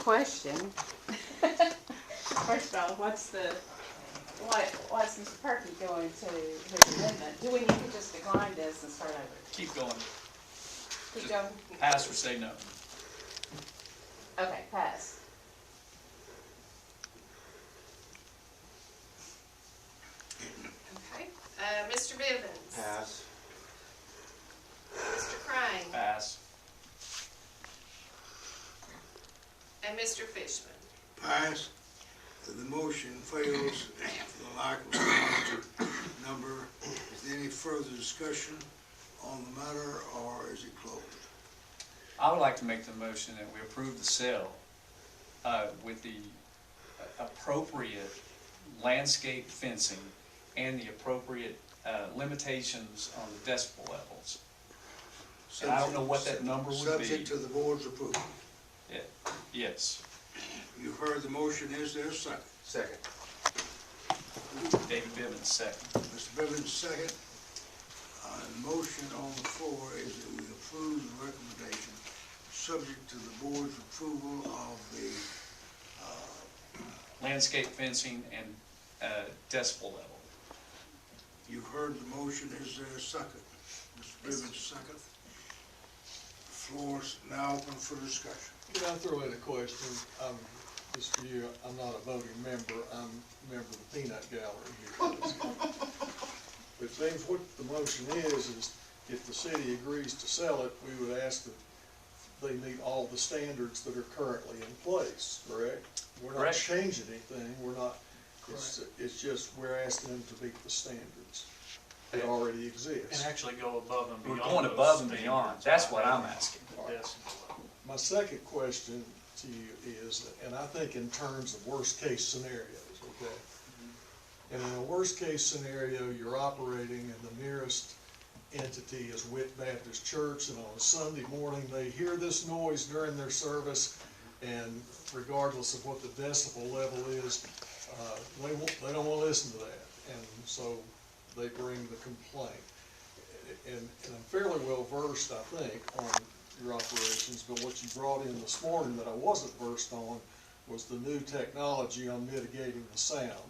question. First of all, what's Mr. Perky going to his amendment? Do we need to just decline this and start over? Keep going. Keep going? Pass or say no. Okay, pass. Okay, Mr. Bivens. Pass. Mr. Crane. Pass. And Mr. Fishman. Pass. The motion fails for the lack of a number. Is there any further discussion on the matter, or is it closed? I would like to make the motion that we approve the sale with the appropriate landscape fencing and the appropriate limitations on the decibel levels. And I don't know what that number would be. Subject to the board's approval. Yeah. Yes. You've heard the motion. Is there a second? Second. David Bivens, second. Mr. Bivens, second. The motion on the floor is that we approve the recommendation, subject to the board's approval of the Landscape fencing and decibel level. you've heard the motion. Is there a second? Mr. Bivens, second. The floor is now open for discussion. Can I throw in a question? Just for you, I'm not a voting member, I'm a member of the peanut gallery here. It seems what the motion is if the city agrees to sell it, we would ask that they meet all the standards that are currently in place, correct? We're not Correct. changing anything, we're not, it's just, we're asking them to meet the standards that already And exist. actually go above and We're beyond. going those above and standards. beyond. That's what I'm asking. Yes. My second question to you is, and I think in terms of worst case scenarios, okay? And in a worst case scenario, you're operating and the nearest entity is Witt Baptist Church, and on a Sunday morning, they hear this noise during their service, and regardless of what the decibel level is, they don't want to listen to that, and so they bring the complaint. And I'm fairly well versed, I think, on your operations, but what you brought in this morning that I wasn't versed on was the new technology on mitigating the sound,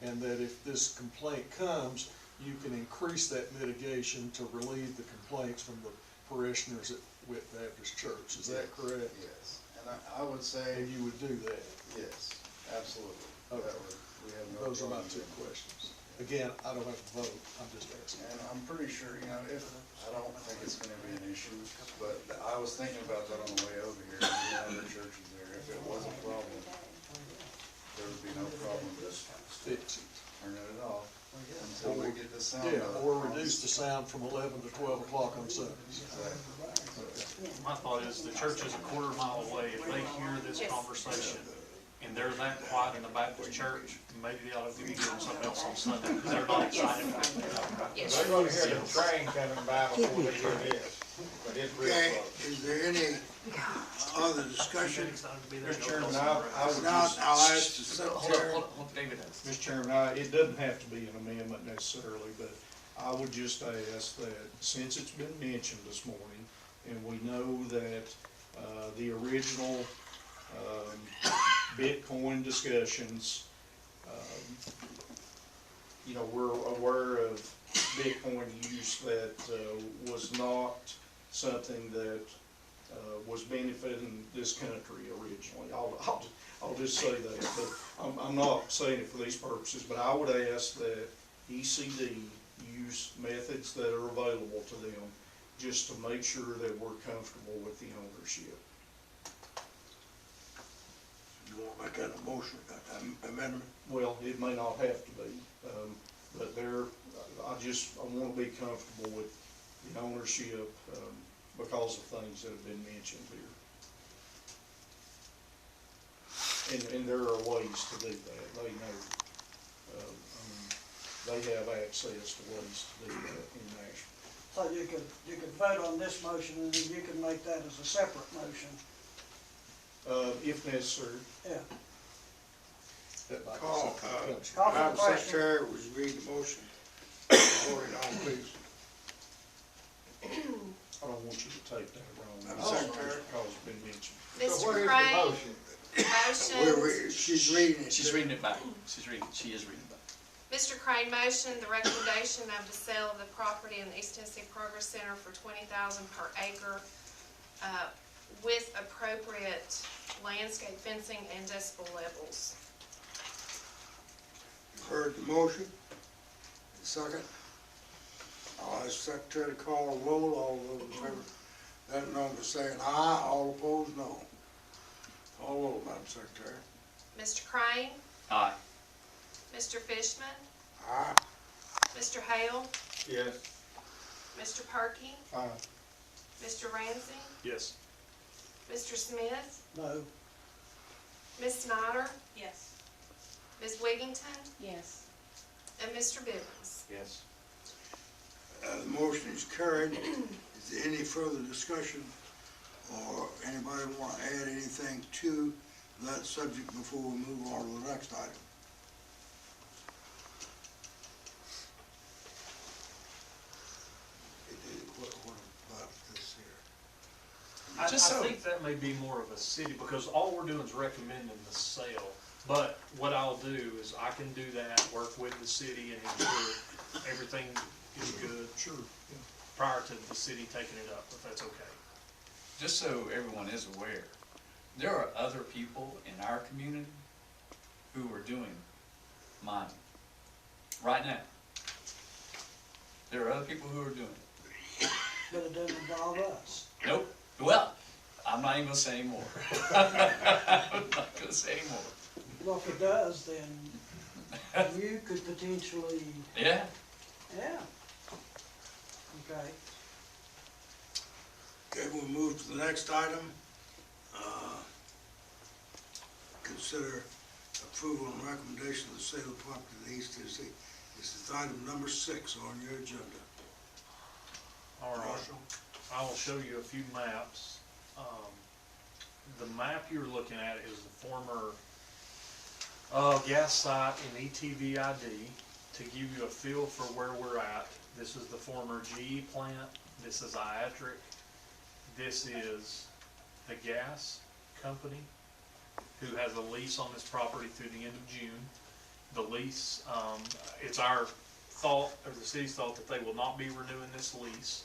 and that if this complaint comes, you can increase that mitigation to relieve the complaints from the parishioners at Witt Baptist Church. Is that correct? Yes, and I would say, And you would do that? yes, absolutely. Okay. We have no Those are my problem two with that. questions. Again, I don't have to vote, I'm just asking. And I'm pretty sure, if, I don't think it's gonna be an issue, but I was thinking about that on the way over here, and the other churches there, if it was a problem, there would be no problem just Fix it. turning it off until we get the sound Yeah, out. or reduce the sound from 11 to 12 o'clock on Sundays. Exactly. My thought is the church is a quarter mile away. If they hear this conversation and they're that quiet in the Baptist church, maybe they ought to be doing something else on Sunday because they're not excited about it. Yes. They're gonna hear the train coming by before they hear this, but it's real Okay, close. is there any other discussion? Mr. Chairman, I would If not, just, I'll ask the Hold on, secretary. hold on, David. Mr. Chairman, it doesn't have to be an amendment necessarily, but I would just ask that, since it's been mentioned this morning, and we know that, the original, Bitcoin discussions, we're aware of Bitcoin use that, was not something that, was benefiting this country originally. I'll just say that, but I'm not saying it for these purposes, but I would ask that ECD use methods that are available to them just to make sure that we're comfortable with the ownership. You want to make that a motion, amendment? Well, it may not have to be, but I want to be comfortable with the ownership, because of things that have been mentioned here. And there are ways to do that, they know. They have access to ways to do that in Nashville. So you could vote on this motion and then you could make that as a separate motion. If necessary. Yeah. That might be Call, something that comes. Call for the Madam question. Secretary, would you read the motion? Vote it on, please. I don't want you to take that wrong. Madam Secretary. Because it's been mentioned. So what Mr. is the Crane. motion? Motion, She's reading it. She's reading it back. She is reading it back. Mr. Crane motioned the recommendation of the sale of the property in the East Tennessee Progress Center for $20,000 per acre, with appropriate landscape fencing and decibel levels. Heard the motion. Second. I'll ask Secretary to call a roll. All those in favor, let it know by saying aye. All opposed, no. Call a roll, Madam Secretary. Mr. Crane, Aye. Mr. Fishman, Aye. Mr. Hale, Yes. Mr. Perky, Aye. Mr. Ramsey, Yes. Mr. Smith, No. Ms. Snyder, Yes. Ms. Wigington, Yes. and Mr. Bivens. Yes. The motion is carried. Is there any further discussion, or anybody want to add anything to that subject before we move on to the next item? What about this here? I Just so- think that may be more of a city, because all we're doing is recommending the sale. But what I'll do is I can do that, work with the city and ensure everything is good Sure. prior to the city taking it up, if that's okay. Just so everyone is aware, there are other people in our community who are doing mining right now. There are other people who are doing it. But it doesn't involve us. Nope. Well, I'm not even gonna say anymore. I'm not gonna say anymore. Well, if it does, then you could potentially, Yeah. yeah. Okay. Okay, we'll move to the next item. Consider approval and recommendation of the sale of property in the East Tennessee. This is item number 6 on your agenda. All right. Marshall? I will show you a few maps. The map you're looking at is the former gas site in ETVID. To give you a feel for where we're at, this is the former GE plant. This is Iatric. This is the gas company who has a lease on this property through the end of June. The lease, it's our thought, or the city's thought, that they will not be renewing this lease.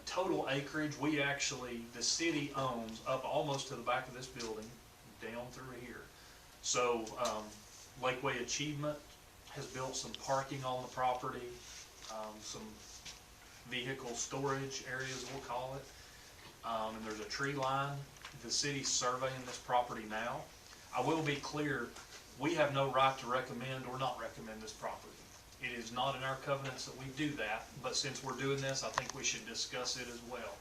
Total acreage, the city owns up almost to the back of this building, down through here. So, Lakeway Achievement has built some parking on the property, some vehicle storage areas, we'll call it. And there's a tree line. The city's surveying this property now. I will be clear, we have no right to recommend or not recommend this property. It is not in our covenants that we do that, but since we're doing this, I think we should discuss it as well.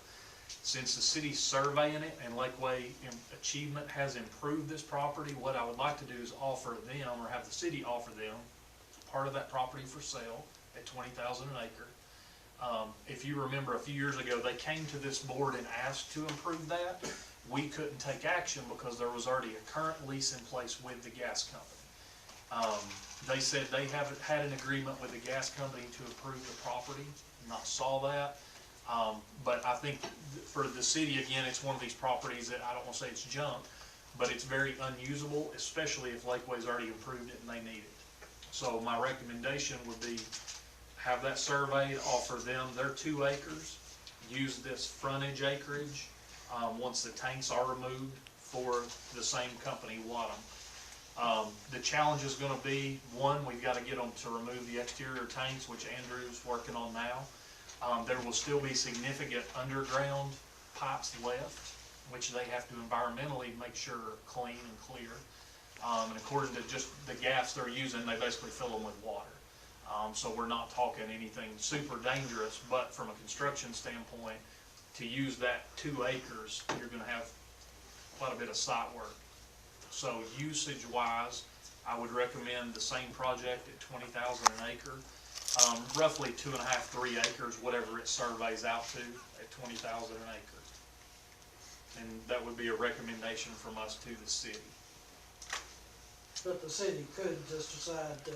Since the city's surveying it and Lakeway Achievement has improved this property, what I would like to do is offer them, or have the city offer them, part of that property for sale at $20,000 an acre. If you remember a few years ago, they came to this board and asked to improve that. We couldn't take action because there was already a current lease in place with the gas company. They said they haven't had an agreement with the gas company to approve the property, not saw that. But I think for the city, again, it's one of these properties that I don't want to say it's junk, but it's very unusable, especially if Lakeway's already improved it and they need it. So my recommendation would be have that surveyed, offer them their 2 acres, use this frontage acreage once the tanks are removed for the same company, Wadham. The challenge is going to be, one, we've got to get them to remove the exterior tanks, which Andrew's working on now. There will still be significant underground pipes left, which they have to environmentally make sure are clean and clear. And according to just the gas they're using, they basically fill them with water. So we're not talking anything super dangerous, but from a construction standpoint, to use that 2 acres, you're going to have quite a bit of site work. So usage-wise, I would recommend the same project at $20,000 an acre, roughly 2.5, 3 acres, whatever it surveys out to, at $20,000 an acre. And that would be a recommendation from us to the city. But the city could just decide to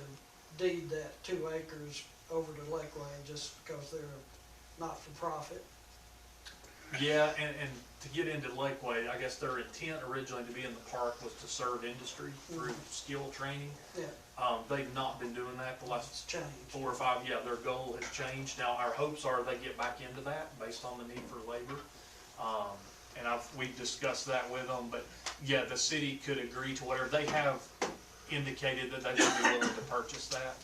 deed that 2 acres over to Lakeway just because they're not for profit. Yeah, and to get into Lakeway, I guess their intent originally to be in the park was to serve industry through skill training. Yeah, They've not been doing that the it's last changed. 4 or 5, yeah, their goal has changed. Now, our hopes are they get back into that based on the need for labor. And we've discussed that with them, but yeah, the city could agree to whatever. They have indicated that they would be willing to purchase that,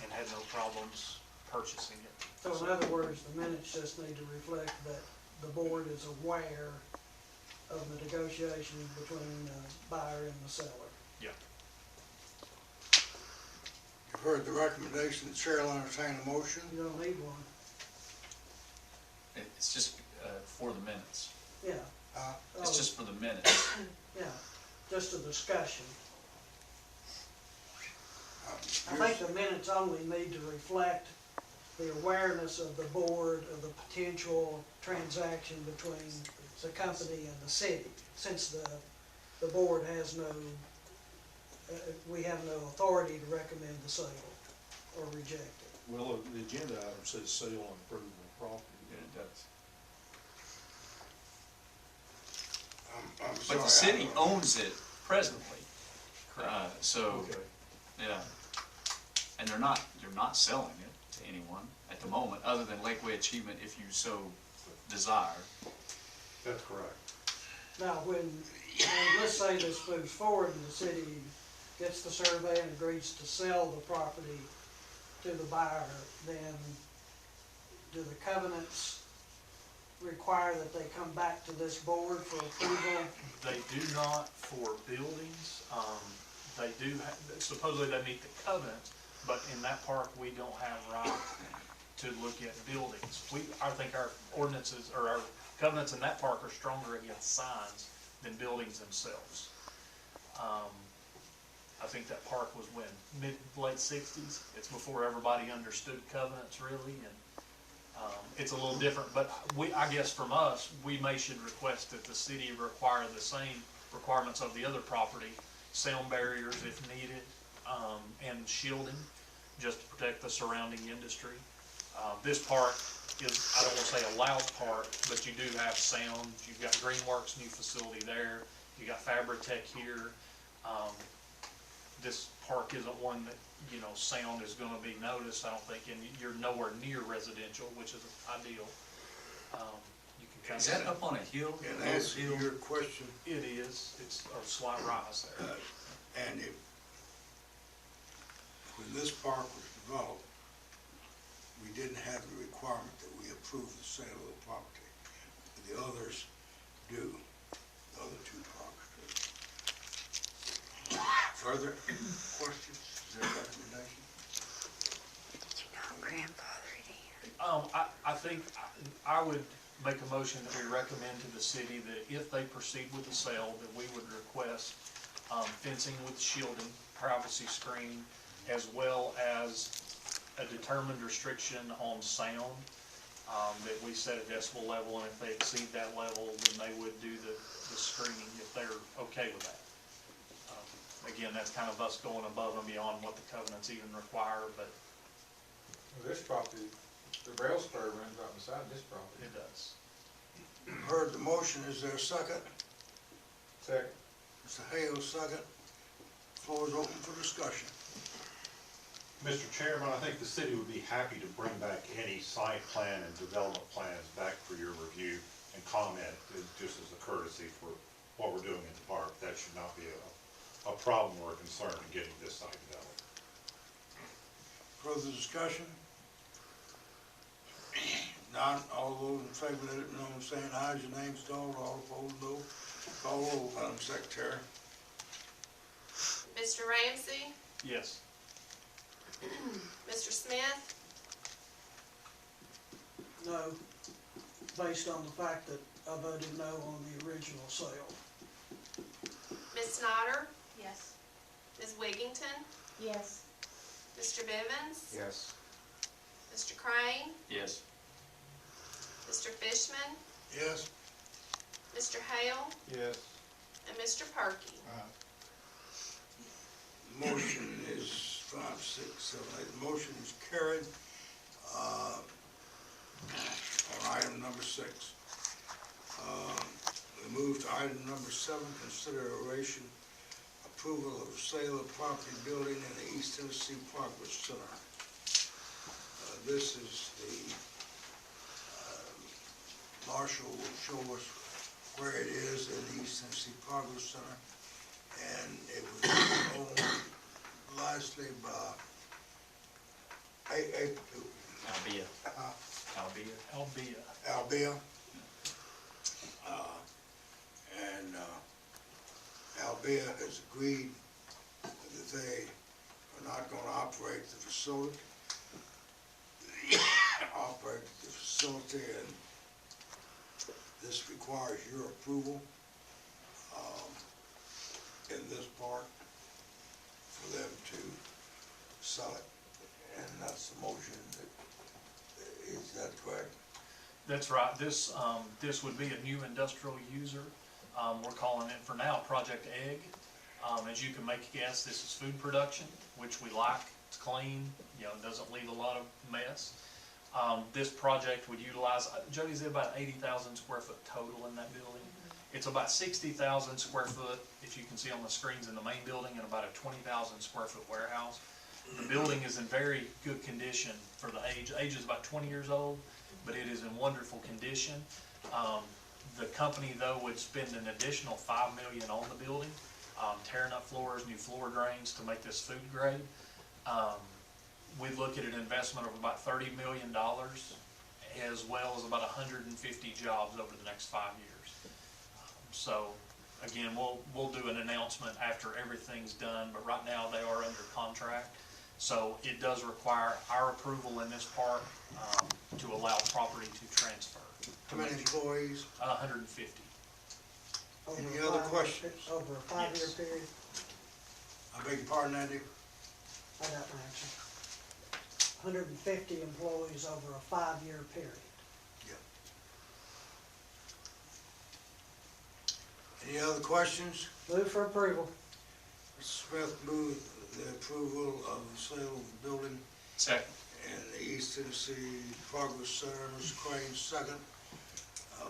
and had no problems purchasing it. So in other words, the minutes just need to reflect that the board is aware of the negotiation between the buyer and the seller. Yeah. You've heard the recommendation, the chair will entertain a motion. You don't need one. It's just for the minutes. Yeah, It's just for the minutes. yeah, just a discussion. I Here's- think the minutes only need to reflect the awareness of the board of the potential transaction between the company and the city, since the board has no, we have no authority to recommend the sale or reject it. Well, the agenda item says sale and approval of property. Yeah, it does. I'm But sorry, the city I- owns it presently. So, Okay. yeah. And they're not selling it to anyone at the moment, other than Lakeway Achievement if you so desire. That's correct. Now, when let's say this moves forward and the city gets the survey and agrees to sell the property to the buyer, then do the covenants require that they come back to this board for approval? They do not for buildings. They do, supposedly they meet the covenants, but in that park, we don't have right to look at buildings. I think our ordinances, or our covenants in that park are stronger against signs than buildings themselves. I think that park was when, late 60s. It's before everybody understood covenants really, and it's a little different, but I guess from us, we should request that the city require the same requirements of the other property, sound barriers if needed, and shielding, just to protect the surrounding industry. This park is, I don't want to say a loud park, but you do have sound. You've got Greenworks' new facility there. You got Fabritech here. This park isn't one that, sound is gonna be noticed, I don't think, and you're nowhere near residential, which is ideal. You can kind of. Is that up on a hill? In Low answer hill? to your question, It is, it's a slight rise there. and when this park was developed, we didn't have the requirement that we approve the sale of the property. The others do, the other two parks do. Further questions, is there a recommendation? I think I would make a motion that we recommend to the city that if they proceed with the sale, that we would request fencing with shielding, privacy screen, as well as a determined restriction on sound, that we set a decibel level, and if they exceed that level, then they would do the screening if they're okay with that. Again, that's kind of us going above and beyond what the covenants even require, but Well, this property, the rail spur runs right beside this property. it does. Heard the motion, is there a second? Second. Mr. Hale, second. Floor is open for discussion. Mr. Chairman, I think the city would be happy to bring back any site plan and development plans back for your review and comment, just as a courtesy for what we're doing in the park. That should not be a problem or a concern in getting this site developed. Further discussion? Not all those in favor, let it be known, saying aye, as your name's called, all opposed, no. Call roll, Madam Secretary. Mr. Ramsey? Yes. Mr. Smith? No, based on the fact that I voted no on the original sale. Ms. Snyder? Yes. Ms. Wigington? Yes. Mr. Bivens? Yes. Mr. Crane? Yes. Mr. Fishman? Yes? Mr. Hale? Yes. And Mr. Perky? Motion is 5, 6, 7, 8. The motion is carried. on item number 6. We move to item number 7, consideration approval of sale of property building in the East Tennessee Progress Center. This is the, Marshall will show us where it is in the East Tennessee Progress Center, and it was owned largely by Albia. Albia. And Albia has agreed that they are not going to operate the facility. And this requires your approval in this part for them to sell it. And that's the motion. Is that correct? That's right. This would be a new industrial user. We're calling it for now Project Egg. As you can make a guess, this is food production, which we like. It's clean, you know, it doesn't leave a lot of mess. This project would utilize, Jody's at about 80,000 square foot total in that building. It's about 60,000 square foot, if you can see on the screens, in the main building, and about a 20,000 square foot warehouse. The building is in very good condition for the age. Age is about 20 years old, but it is in wonderful condition. The company, though, would spend an additional $5 million on the building, tearing up floors, new floor drains to make this food grade. We look at an investment of about $30 million, as well as about 150 jobs over the next 5 years. So, again, we'll do an announcement after everything's done, but right now they are under contract. So it does require our approval in this part to allow property to transfer. How many employees? 150. Over Any a other 5-year questions? Over a 5-year Yes. period? I beg your pardon, Andy? I got my answer. 150 employees over a 5-year period. Any other questions? Move for approval. Mr. Smith moved the approval of the sale of the building Second. in the East Tennessee Progress Center. Mr. Crane, second.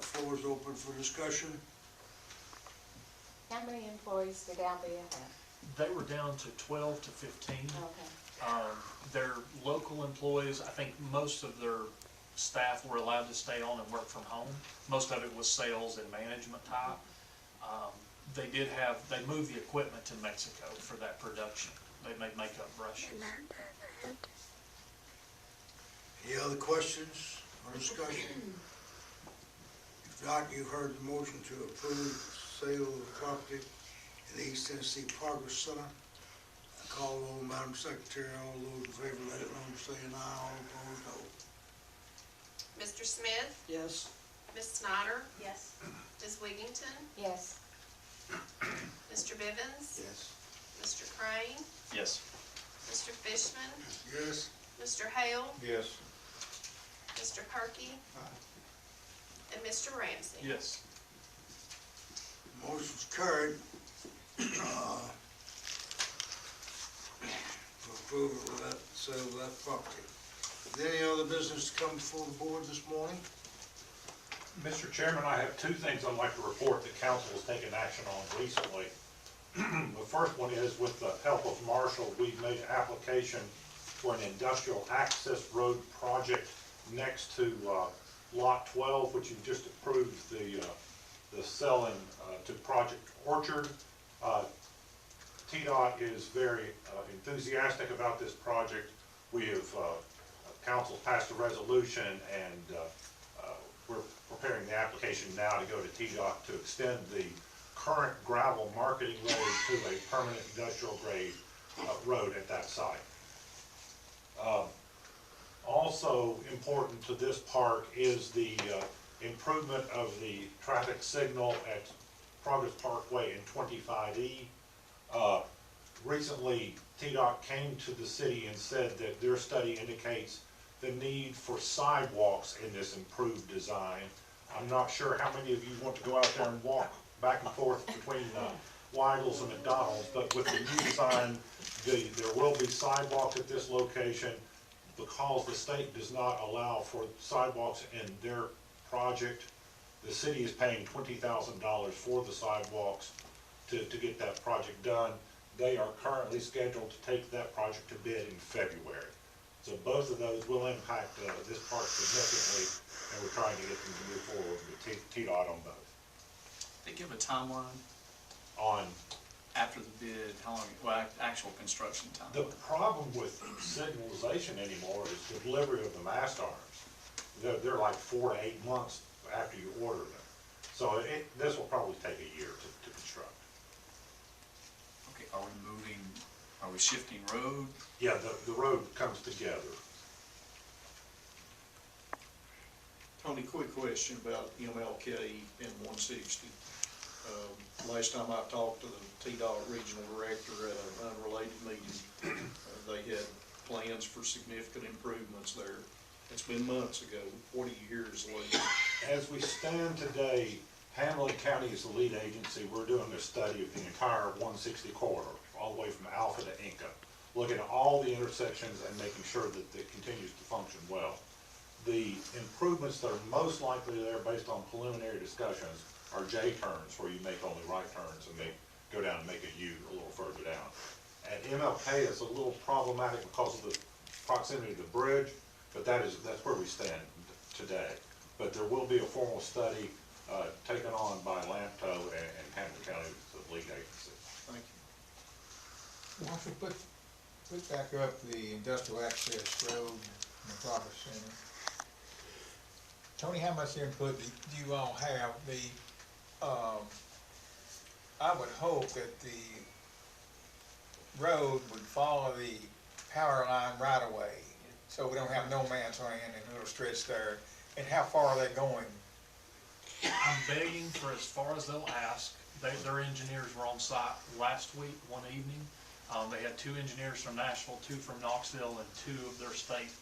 Floor is open for discussion. How many employees did Albia have? They were down to 12 to 15. Okay. They're local employees. I think most of their staff were allowed to stay on and work from home. Most of it was sales and management type. They moved the equipment to Mexico for that production. They made makeup brushes. Any other questions or discussion? If not, you've heard the motion to approve the sale of the property in the East Tennessee Progress Center. I call the roll, Madam Secretary. All those in favor, let it know by saying aye. All opposed, no. Mr. Smith, Yes. Ms. Snyder, Yes. Ms. Wiggington, Yes. Mr. Bivens, Yes. Mr. Crane, Yes. Mr. Fishman, Yes. Mr. Hale, Yes. Mr. Perky, and Mr. Ramsey. Yes. Motion's carried. For approval of that sale of that property. Is there any other business to come before the board this morning? Mr. Chairman, I have two things I'd like to report that council has taken action on recently. The first one is, with the help of Marshall, we've made an application for an industrial access road project next to Lot 12, which you've just approved the selling to Project Orchard. TDOT is very enthusiastic about this project. We have, council passed a resolution, and we're preparing the application now to go to TDOT to extend the current gravel marketing road to a permanent industrial grade road at that site. Also important to this park is the improvement of the traffic signal at Progress Parkway and 25E. Recently, TDOT came to the city and said that their study indicates the need for sidewalks in this improved design. I'm not sure how many of you want to go out there and walk back and forth between Weidel's and McDonald's, but with the new design, there will be sidewalks at this location. because the state does not allow for sidewalks in their project, the city is paying $20,000 for the sidewalks to get that project done. They are currently scheduled to take that project to bid in February. So both of those will impact this park significantly, and we're trying to get them to move forward with T-Dot on both. They give a timeline On after the bid, how long, well, actual construction time. the problem with signalization anymore is the delivery of the mast arms. They're like 4 to 8 months after you order them. So this will probably take a year to construct. Okay, are we shifting road? Yeah, the road comes together. Tony, quick question about MLK and 160. Last time I talked to the T-Dot regional director at an unrelated meeting, they had plans for significant improvements there. It's been months ago. What are you hearing is later? As we stand today, Hamilton County is the lead agency. We're doing a study of the entire 160 corridor, all the way from Alpha to Inca, looking at all the intersections and making sure that it continues to function well. The improvements that are most likely there, based on preliminary discussions, are J-turns, where you make only right turns and go down and make a U a little further down. At MLK, it's a little problematic because of the proximity to the bridge, but that's where we stand today. But there will be a formal study taken on by Lanto and Hamilton County, the lead agency. Thank you. Once we put back up the industrial access road in the Progress Center, Tony, how much input do you all have? I would hope that the road would follow the power line right away, so we don't have no man's land and a little stretch there. And how far are they going? I'm begging for as far as they'll ask. Their engineers were on site last week, one evening. They had 2 engineers from Nashville, 2 from Knoxville, and 2 of their state,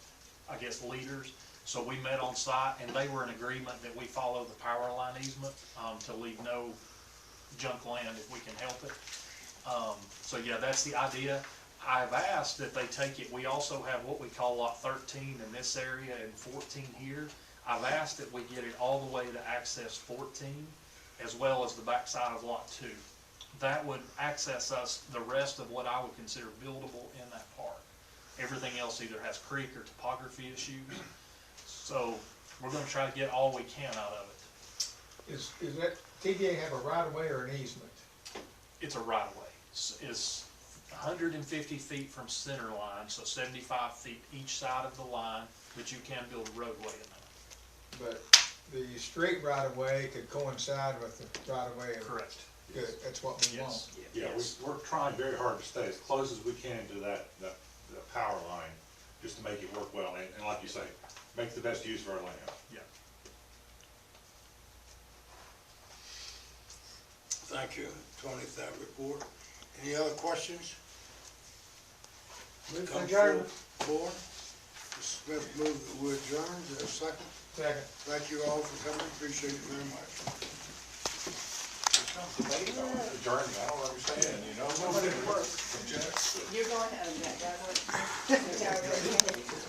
I guess, leaders. So we met on site, and they were in agreement that we follow the power line easement to leave no junk land if we can help it. So yeah, that's the idea. I've asked that they take it. We also have what we call lot 13 in this area and 14 here. I've asked that we get it all the way to access 14, as well as the backside of lot 2. That would access us the rest of what I would consider buildable in that park. Everything else either has creek or topography issues. So we're gonna try to get all we can out of it. Is that, TVA have a right of way or an easement? It's a right of way. It's 150 feet from center line, so 75 feet each side of the line, but you can build a roadway in that. But the straight right of way could coincide with the right of way. Correct. Good, that's what we want. Yeah, we're trying very hard to stay as close as we can to that power line, just to make it work well, and like you say, make the best use of our land. Yeah. Thank you, Tony, for that report. Any other questions? Move to Come adjourn. forward. Mr. Smith moved that we adjourn. Is there a second? Second. Thank you all for coming. Appreciate it very much. Adjourning, I don't understand, you know? You're going, that works.